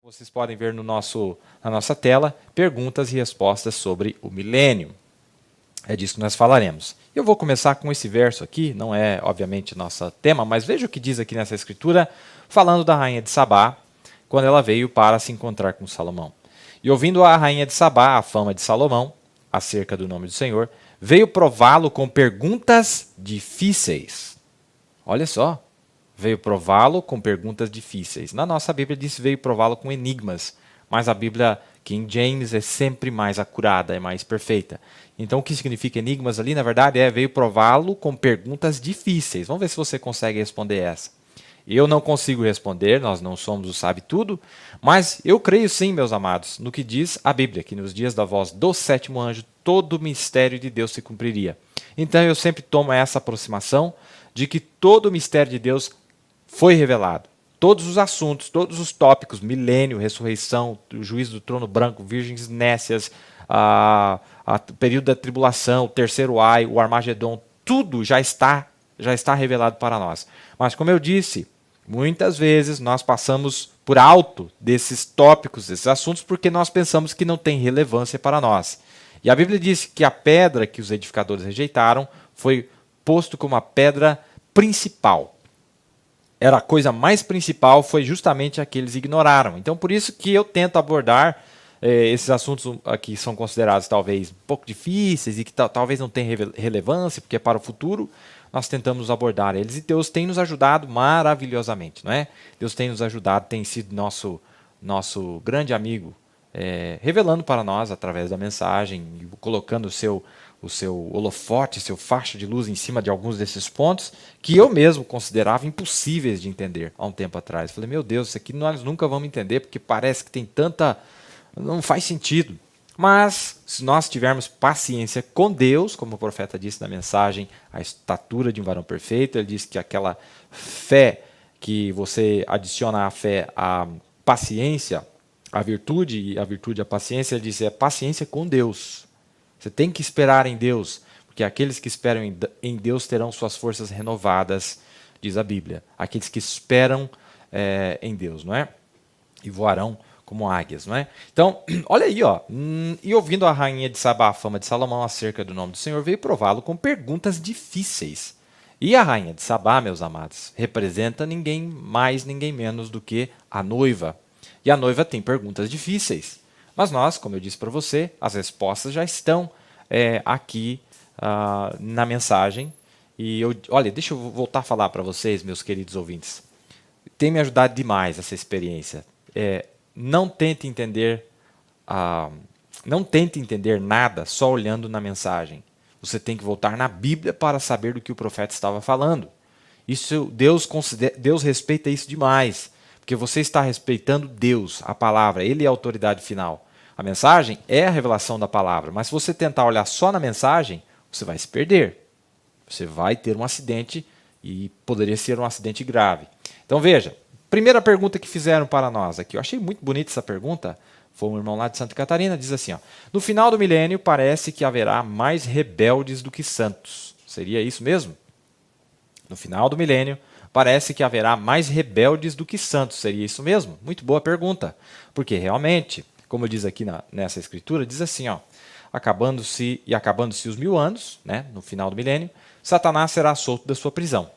Vocês podem ver na nossa tela perguntas e respostas sobre o milênio. É disso que nós falaremos. Eu vou começar com esse verso aqui, não é obviamente nosso tema, mas veja o que diz aqui nessa escritura, falando da rainha de Sabá, quando ela veio para se encontrar com Salomão. E ouvindo a rainha de Sabá a fama de Salomão, acerca do nome do Senhor, veio prová-lo com perguntas difíceis. Olha só. Veio prová-lo com perguntas difíceis. Na nossa Bíblia diz veio prová-lo com enigmas, mas a Bíblia King James é sempre mais acurada, é mais perfeita. Então o que significa enigmas ali, na verdade, veio prová-lo com perguntas difíceis. Vamos ver se você consegue responder essa. Eu não consigo responder, nós não somos o sabe-tudo, mas eu creio sim, meus amados, no que diz a Bíblia, que nos dias da voz do sétimo anjo, todo o mistério de Deus se cumpriria. Então eu sempre tomo essa aproximação de que todo o mistério de Deus foi revelado. Todos os assuntos, todos os tópicos, milênio, ressurreição, o juízo do trono branco, virgens nécias, período da tribulação, o terceiro ai, o Armagedon, tudo já está revelado para nós. Mas como eu disse, muitas vezes nós passamos por alto desses tópicos, desses assuntos, porque nós pensamos que não tem relevância para nós. E a Bíblia diz que a pedra que os edificadores rejeitaram foi posto como a pedra principal. Era a coisa mais principal, foi justamente a que eles ignoraram. Então, por isso que eu tento abordar esses assuntos aqui são considerados talvez um pouco difíceis e que talvez não tenham relevância, porque é para o futuro, nós tentamos abordar eles. E Deus tem nos ajudado maravilhosamente, não é? Deus tem nos ajudado, tem sido nosso grande amigo, revelando para nós através da mensagem, colocando o seu holofote, seu faixa de luz em cima de alguns desses pontos que eu mesmo considerava impossíveis de entender há um tempo atrás. Falei, meu Deus, isso aqui nós nunca vamos entender porque parece que tem tanta... não faz sentido. Mas se nós tivermos paciência com Deus, como o profeta disse na mensagem, a estatura de um varão perfeito, ele disse que aquela fé que você adiciona à fé a paciência, a virtude, e a virtude a paciência, ele disse, é paciência com Deus. Você tem que esperar em Deus, porque aqueles que esperam em Deus terão suas forças renovadas, diz a Bíblia. Aqueles que esperam em Deus, não é? E voarão como águias, não é? Então, olha aí, ó. E ouvindo a rainha de Sabá a fama de Salomão acerca do nome do Senhor, veio prová-lo com perguntas difíceis. E a rainha de Sabá, meus amados, representa ninguém mais, ninguém menos do que a noiva. E a noiva tem perguntas difíceis. Mas nós, como eu disse para você, as respostas já estão aqui na mensagem. E olha, deixa eu voltar a falar para vocês, meus queridos ouvintes. Tem me ajudado demais essa experiência. Não tente entender nada só olhando na mensagem. Você tem que voltar na Bíblia para saber do que o profeta estava falando. Isso Deus respeita isso demais, porque você está respeitando Deus, a palavra. Ele é a autoridade final. A mensagem é a revelação da palavra, mas se você tentar olhar só na mensagem, você vai se perder. Você vai ter um acidente e poderia ser um acidente grave. Então veja, primeira pergunta que fizeram para nós aqui, eu achei muito bonita essa pergunta, foi um irmão lá de Santa Catarina, diz assim, ó, no final do milênio parece que haverá mais rebeldes do que santos. Seria isso mesmo? No final do milênio parece que haverá mais rebeldes do que santos. Seria isso mesmo? Muito boa pergunta, porque realmente... como diz aqui nessa escritura, diz assim, ó, acabando-se os 1000 anos, né, no final do milênio, Satanás será solto da sua prisão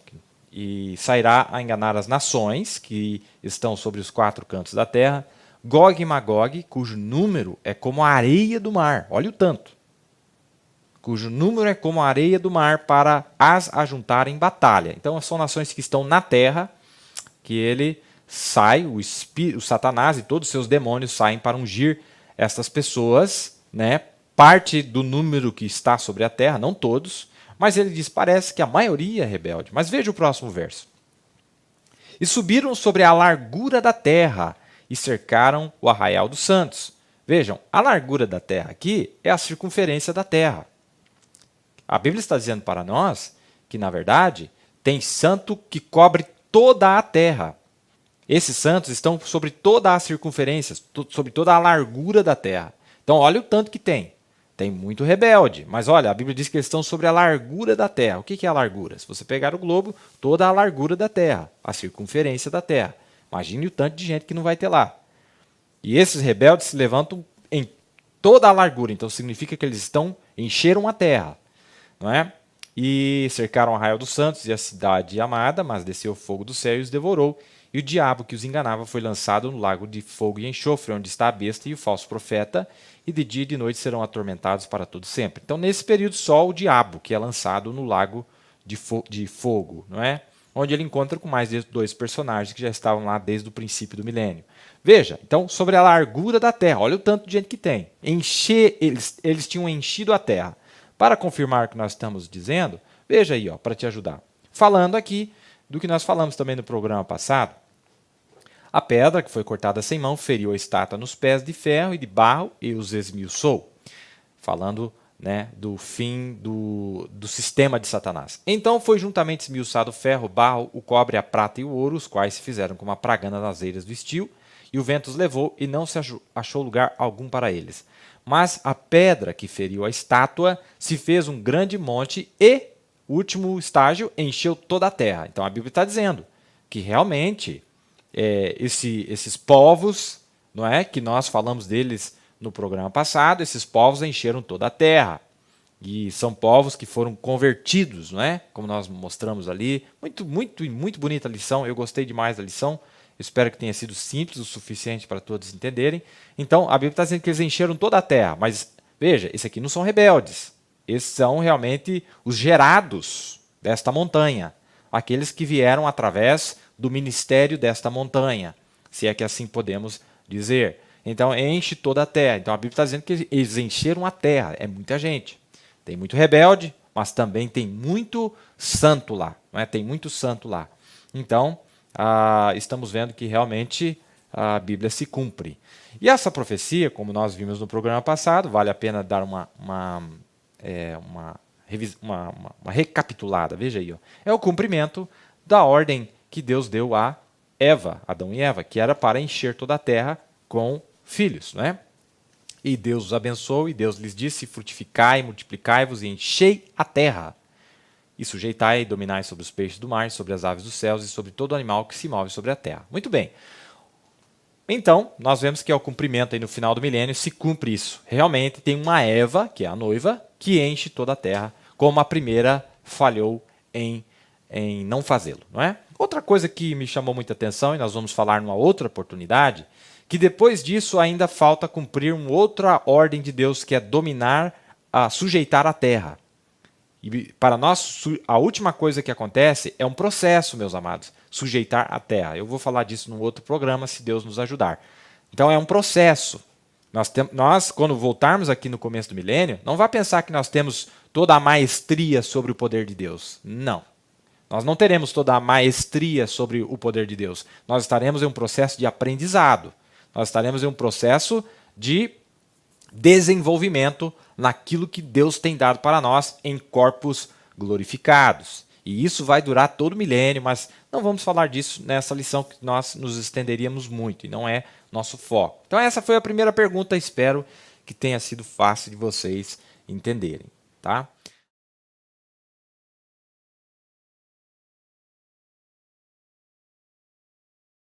e sairá a enganar as nações que estão sobre os 4 cantos da terra, Gog e Magog, cujo número é como a areia do mar, olha o tanto, cujo número é como a areia do mar para as ajuntar em batalha. Então são nações que estão na terra, que ele... sai, o Satanás e todos os seus demônios saem para ungir estas pessoas, né? Parte do número que está sobre a terra, não todos, mas ele diz, parece que a maioria é rebelde. Mas veja o próximo verso. E subiram sobre a largura da terra e cercaram o arraial dos santos. Vejam, a largura da terra aqui é a circunferência da terra. A Bíblia está dizendo para nós que, na verdade, tem santo que cobre toda a terra. Esses santos estão sobre toda a circunferência, sobre toda a largura da terra. Então, olha o tanto que tem. Tem muito rebelde, mas olha, a Bíblia diz que eles estão sobre a largura da terra. O que é a largura? Se você pegar o globo, toda a largura da terra, a circunferência da terra. Imagine o tanto de gente que não vai ter lá. E esses rebeldes se levantam em toda a largura, então significa que eles encheram a terra, não é? E cercaram Arraial dos Santos e a cidade amada, mas desceu fogo do céu e os devorou. E o diabo que os enganava foi lançado no lago de fogo e enxofre, onde está a besta e o falso profeta, e de dia e de noite serão atormentados para todo sempre. Então, nesse período, só o diabo que é lançado no lago de fogo, não é? Onde ele encontra com mais de 2 personagens que já estavam lá desde o princípio do milênio. Veja, então, sobre a largura da terra, olha o tanto de gente que tem. Eles tinham enchido a terra. Para confirmar o que nós estamos dizendo, veja aí, para te ajudar. Falando aqui do que nós falamos também no programa passado, a pedra que foi cortada sem mão feriu a estátua nos pés de ferro e de barro e os esmiuçou. Falando, né, do fim do sistema de Satanás. Então foi juntamente esmiuçado o ferro, o barro, o cobre, a prata e o ouro, os quais se fizeram como a pragana nas eiras do estio, e o vento os levou, e não se achou lugar algum para eles. Mas a pedra que feriu a estátua se fez um grande monte e, último estágio, encheu toda a terra. Então a Bíblia está dizendo que realmente esses povos, não é, que nós falamos deles no programa passado, esses povos encheram toda a terra. E são povos que foram convertidos, não é? Como nós mostramos ali. Muito bonita a lição. Eu gostei demais da lição. Espero que tenha sido simples o suficiente para todos entenderem. Então, a Bíblia está dizendo que eles encheram toda a terra. Mas, veja, esses aqui não são rebeldes. Esses são realmente os gerados desta montanha. Aqueles que vieram através do ministério desta montanha. Se é que assim podemos dizer. Então, enche toda a terra. Então, a Bíblia está dizendo que eles encheram a terra. É muita gente. Tem muito rebelde, mas também tem muito santo lá. Não é? Tem muito santo lá. Então, estamos vendo que realmente a Bíblia se cumpre. E essa profecia, como nós vimos no programa passado, vale a pena dar uma recapitulada. Veja aí. É o cumprimento da ordem que Deus deu a Eva, Adão e Eva, que era para encher toda a terra com filhos. Não é? E Deus os abençoou, e Deus lhes disse: frutificai, multiplicai-vos e enchei a terra. E sujeitai e dominai sobre os peixes do mar, sobre as aves dos céus e sobre todo animal que se move sobre a terra. Muito bem. Então, nós vemos que ao cumprimento aí no final do milênio se cumpre isso. Realmente tem uma Eva, que é a noiva, que enche toda a terra, como a primeira falhou em não fazê-lo, não é? Outra coisa que me chamou muita atenção, e nós vamos falar numa outra oportunidade, que depois disso ainda falta cumprir uma outra ordem de Deus, que é dominar, sujeitar a terra. E para nós, a última coisa que acontece é um processo, meus amados, sujeitar a terra. Eu vou falar disso num outro programa, se Deus nos ajudar. Então é um processo. Nós, quando voltarmos aqui no começo do milênio, não vá pensar que nós temos toda a maestria sobre o poder de Deus. Não. Nós não teremos toda a maestria sobre o poder de Deus. Nós estaremos em um processo de aprendizado. Nós estaremos em um processo de desenvolvimento naquilo que Deus tem dado para nós em corpos glorificados. E isso vai durar todo o milênio, mas não vamos falar disso nessa lição, que nós nos estenderíamos muito, e não é nosso foco. Então essa foi a primeira pergunta, espero que tenha sido fácil de vocês entenderem, tá?